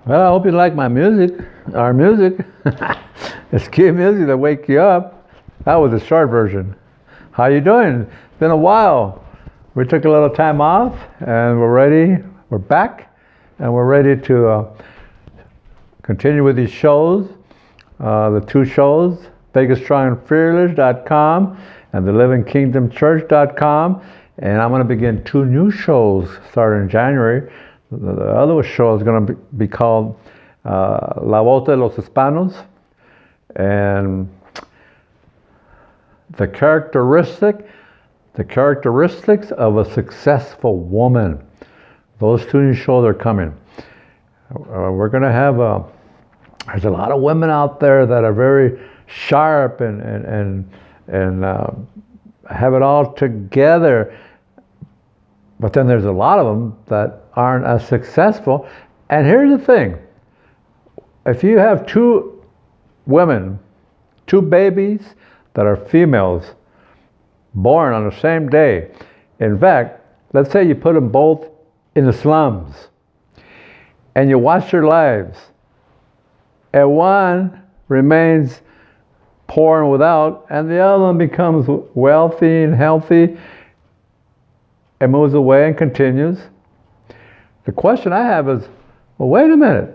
Well, I hope you like my music, our music. It's cute music that wake you up. That was the short version. How you doing? It's been a while. We took a little time off, and we're ready. We're back, and we're ready to continue with these shows. The two shows, VegasStrongandFearless.com and TheLivingKingdomChurch.com. And I'm going to begin two new shows starting in January. The other show is going to be called La Voz de los Hispanos, and the characteristics of a successful woman. Those two new shows are coming. We're going to have there's a lot of women out there that are very sharp and have it all together. But then there's a lot of them that aren't as successful. And here's the thing. If you have two women, two babies that are females, born on the same day, in fact, let's say you put them both in the slums, and you watch their lives, and one remains poor and without, and the other one becomes wealthy and healthy, and moves away and continues. The question I have is, well, wait a minute.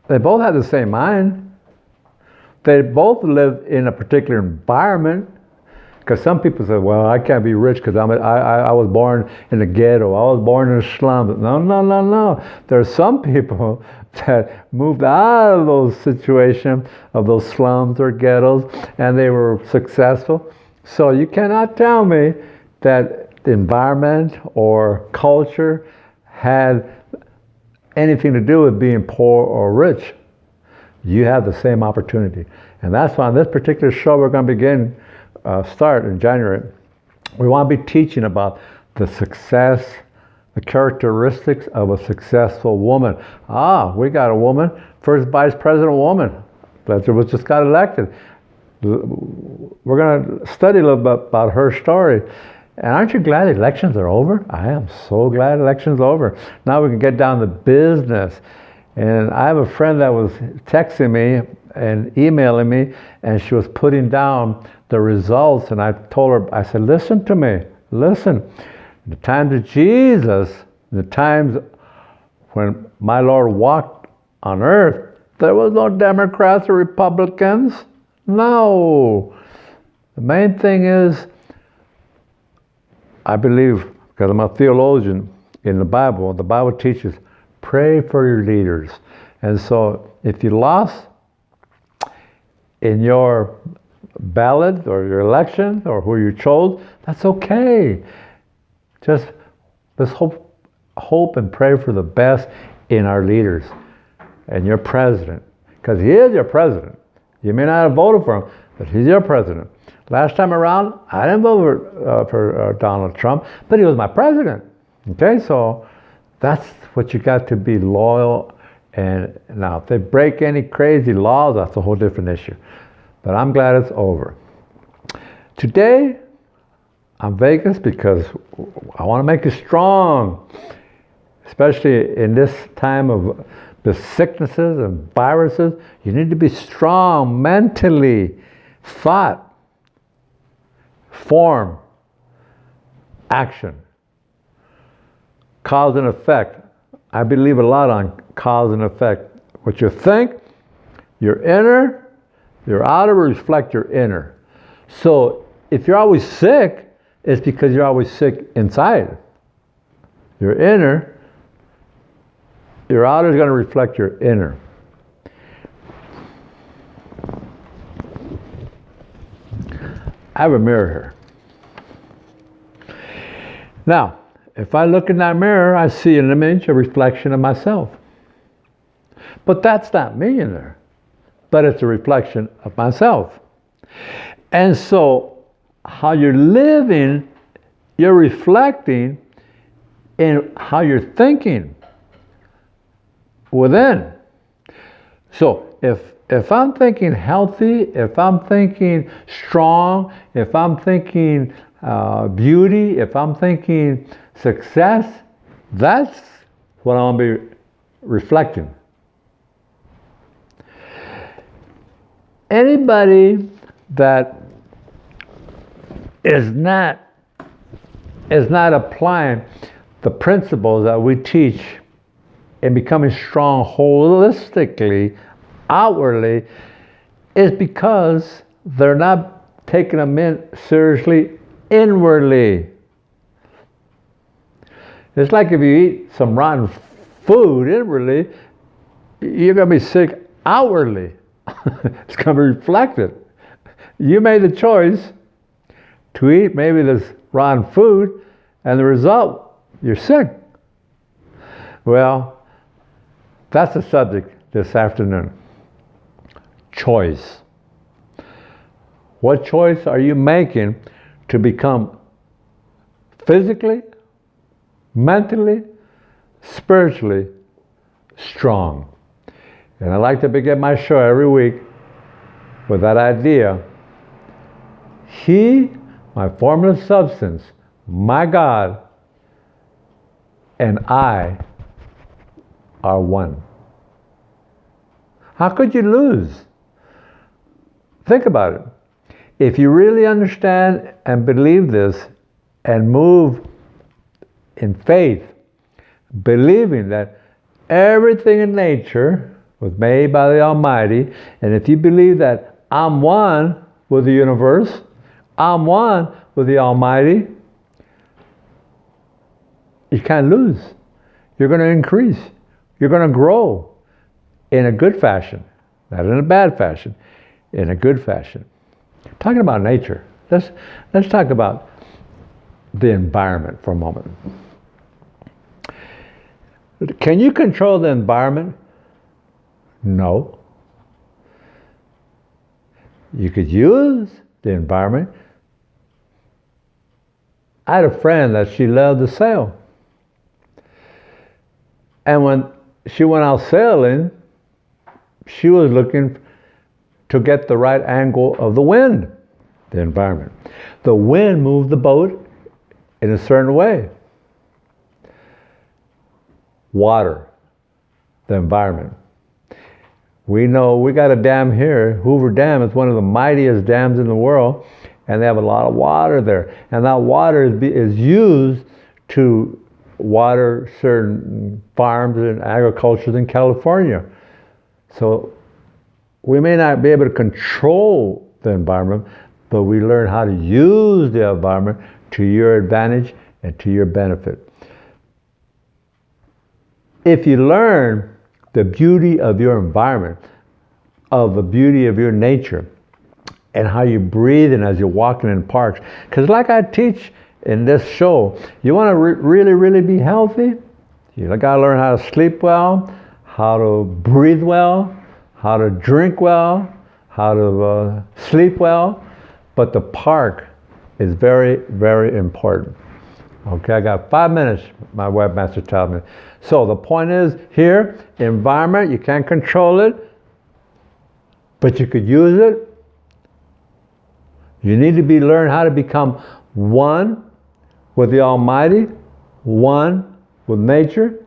They both have the same mind. They both live in a particular environment. Because some people say, well, I can't be rich because I was born in the ghetto. I was born in the slums. No. There are some people that moved out of those situations, of those slums or ghettos, and they were successful. So you cannot tell me that the environment or culture had anything to do with being poor or rich. You have the same opportunity. And that's why on this particular show we're going to start in January. We want to be teaching about the characteristics of a successful woman. We got a woman, first vice president woman, that was just got elected. We're going to study a little bit about her story. And aren't you glad elections are over? I am so glad elections are over. Now we can get down to business. And I have a friend that was texting me and emailing me, and she was putting down the results. And I told her, I said, listen to me, listen. In the times of Jesus, the times when my Lord walked on earth, there was no Democrats or Republicans. No. The main thing is, I believe, because I'm a theologian, in the Bible teaches, pray for your leaders. And so if you lost in your ballot or your election or who you chose, that's okay. Just let's hope and pray for the best in our leaders and your president, because he is your president. You may not have voted for him, but he's your president. Last time around, I didn't vote for Donald Trump, but he was my president. Okay, so that's what you got to be loyal. And now, if they break any crazy laws, that's a whole different issue. But I'm glad it's over. Today, I'm Vegas because I want to make you strong, especially in this time of the sicknesses and viruses. You need to be strong mentally, thought, form, action, cause and effect. I believe a lot on cause and effect. What you think, your outer will reflect your inner. So if you're always sick, it's because you're always sick inside. Your outer is going to reflect your inner. I have a mirror here. Now, if I look in that mirror, I see an image, a reflection of myself. But that's not me in there. But it's a reflection of myself. And so, how you're living, you're reflecting in how you're thinking within. So, if I'm thinking healthy, if I'm thinking strong, if I'm thinking beauty, if I'm thinking success, that's what I want to be reflecting. Anybody that is not applying the principles that we teach and becoming strong holistically, outwardly, is because they're not taking them in seriously inwardly. It's like if you eat some rotten food inwardly, you're going to be sick outwardly. It's going to be reflected. You made the choice to eat maybe this rotten food, and the result, you're sick. Well, that's the subject this afternoon. Choice. What choice are you making to become physically, mentally, spiritually strong? And I like to begin my show every week with that idea. He, my formless substance, my God, and I are one. How could you lose? Think about it. If you really understand and believe this and move in faith, believing that everything in nature was made by the Almighty, and if you believe that I'm one with the universe, I'm one with the Almighty, you can't lose. You're going to increase. You're going to grow in a good fashion, not in a bad fashion, in a good fashion. Talking about nature, let's talk about the environment for a moment. Can you control the environment? No. You could use the environment. I had a friend that she loved to sail. And when she went out sailing, she was looking to get the right angle of the wind, the environment. The wind moved the boat in a certain way. Water, the environment. We know we got a dam here. Hoover Dam is one of the mightiest dams in the world, and they have a lot of water there. And that water is used to water certain farms and agriculture in California. So we may not be able to control the environment, but we learn how to use the environment to your advantage and to your benefit. If you learn the beauty of your environment, of the beauty of your nature, and how you breathe and as you're walking in parks, because like I teach in this show, you want to really, really be healthy, you got to learn how to sleep well, how to breathe well, how to drink well, how to sleep well, but the park is very, very important. Okay, I got 5 minutes, my webmaster tells me. So the point is here, environment, you can't control it, but you could use it. You need to learn how to become one with the Almighty, one with nature.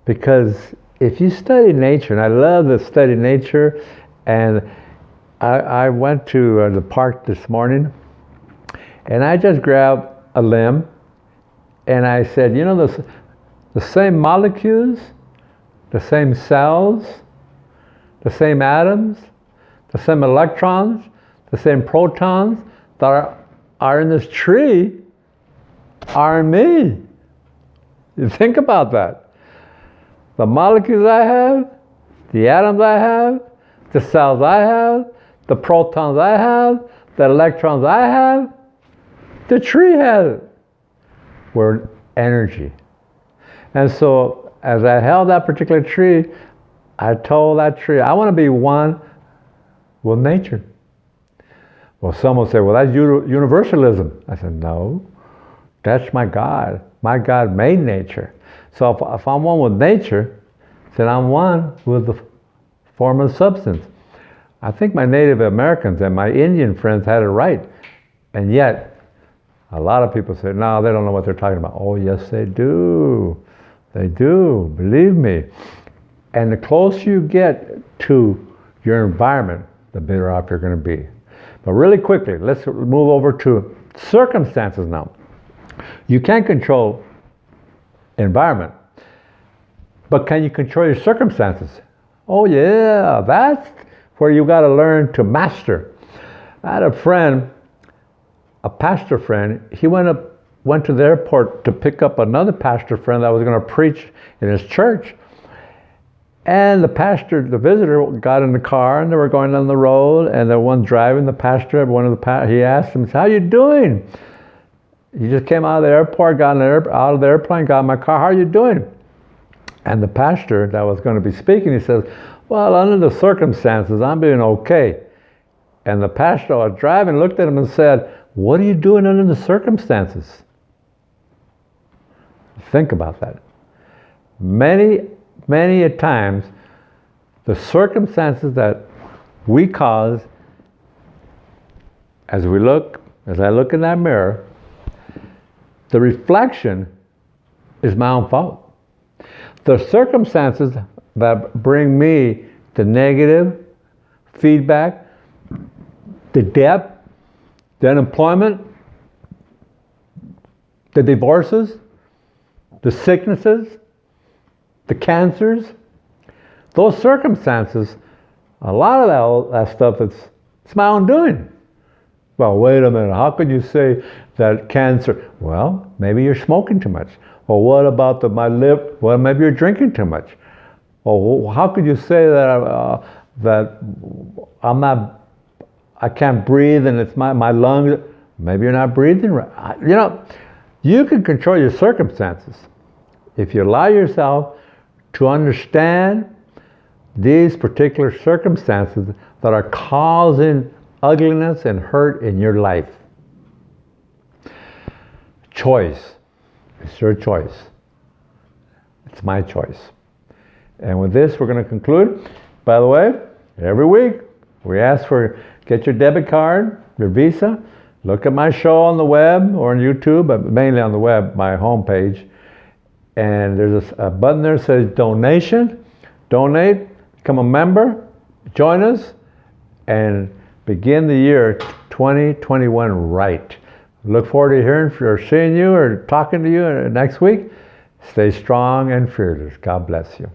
Because if you study nature, and I love to study nature, and I went to the park this morning, and I just grabbed a limb, and I said, you know, the same molecules, the same cells, the same atoms, the same electrons, the same protons that are in this tree are in me. You think about that. The molecules I have, the atoms I have, the cells I have, the protons I have, the electrons I have, the tree has it. We're energy. And so as I held that particular tree, I told that tree, I want to be one with nature. Well, some will say, well, that's universalism. I said, no, that's my God. My God made nature. So if I'm one with nature, then I'm one with the formless substance. I think my Native Americans and my Indian friends had it right. And yet, a lot of people say, no, they don't know what they're talking about. Oh, yes, they do. They do, believe me. And the closer you get to your environment, the better off you're going to be. But really quickly, let's move over to circumstances now. You can't control environment, but can you control your circumstances? Oh yeah, that's where you got to learn to master. I had a friend, a pastor friend. He went to the airport to pick up another pastor friend that was going to preach in his church. And the pastor, the visitor, got in the car and they were going down the road. And the one driving, the pastor, he asked him, "How you doing?" He just came out of the airport, out of the airplane, got in my car. "How are you doing?" And the pastor that was going to be speaking, he says, "Well, under the circumstances, I'm doing okay." And the pastor that was driving looked at him and said, "What are you doing under the circumstances?" Think about that. Many a times, the circumstances that we cause, as I look in that mirror, the reflection is my own fault. The circumstances that bring me the negative feedback, the debt, the unemployment, the divorces, the sicknesses, the cancers, those circumstances, a lot of that stuff, it's my own doing. Well, wait a minute, how can you say that cancer? Well, maybe you're smoking too much. Or what about my lip? Well, maybe you're drinking too much. Or how could you say that I can't breathe and it's my lungs? Maybe you're not breathing right. You know, you can control your circumstances if you allow yourself to understand these particular circumstances that are causing ugliness and hurt in your life. Choice. It's your choice. It's my choice. And with this, we're going to conclude. By the way, every week we ask for, get your debit card, your Visa, look at my show on the web or on YouTube, but mainly on the web, my homepage. And there's a button there that says donation. Donate, become a member, join us, and begin the year 2021 right. Look forward to hearing or seeing you or talking to you next week. Stay strong and fearless. God bless you.